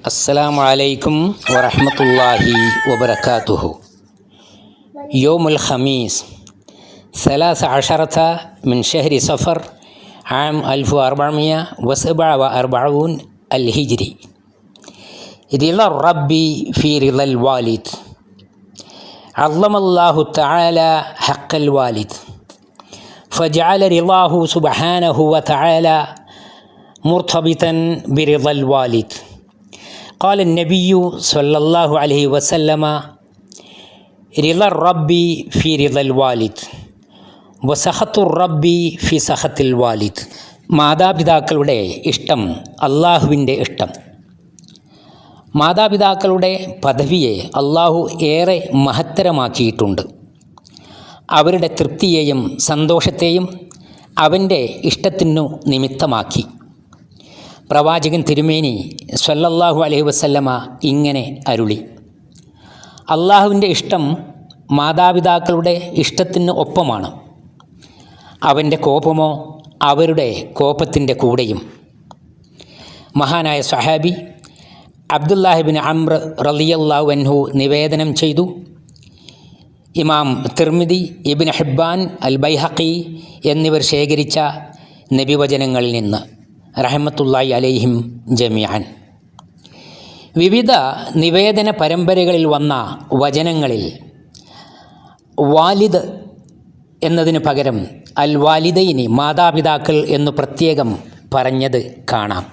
السلام عليكم ورحمة الله وبركاته. يوم الخميس 13 من شهر صفر عام 1447 الهجري. رضا الرب في رضا الوالد. عظم الله تعالى حق الوالد فجعل رضاه سبحانه وتعالى مرتبطا برضا الوالد. قال النبي صلى الله عليه وسلم: رضا الرب في رضا الوالد وسخط الرب في سخط الوالد. മാതാപിതാക്കളുടെ ഇഷ്ടം അള്ളാഹുവിൻ്റെ ഇഷ്ടം. മാതാപിതാക്കളുടെ പദവിയെ അള്ളാഹു ഏറെ മഹത്തരമാക്കിയിട്ടുണ്ട്. അവരുടെ തൃപ്തിയെയും സന്തോഷത്തെയും അവൻ്റെ ഇഷ്ടത്തിനു നിമിത്തമാക്കി. പ്രവാചകൻ തിരുമേനി സ്വല്ലല്ലാഹു അലൈഹി വസല്ലമ ഇങ്ങനെ അരുളി: അള്ളാഹുവിൻ്റെ ഇഷ്ടം മാതാപിതാക്കളുടെ ഇഷ്ടത്തിന് ഒപ്പമാണ്, അവൻ്റെ കോപമോ അവരുടെ കോപത്തിൻ്റെ കൂടെയും. മഹാനായ സഹാബി അബ്ദുല്ലാഹിബിൻ അംർ റളിയല്ലാഹു അൻഹു നിവേദനം ചെയ്തു. ഇമാം തിർമിദി, ഇബ്ൻ ഹിബ്ബാൻ, അൽ ബൈഹഖി എന്നിവർ ശേഖരിച്ച നബിവചനങ്ങളിൽ നിന്ന് റഹ്മത്തുള്ളാഹി അലൈഹിം ജമീഅൻ. വിവിധ നിവേദന പരമ്പരകളിൽ വന്ന വചനങ്ങളിൽ വാലിദ് എന്നതിന് പകരം അൽ വാലിദൈനി, മാതാപിതാക്കൾ എന്ന് പ്രത്യേകം പറഞ്ഞത് കാണാം.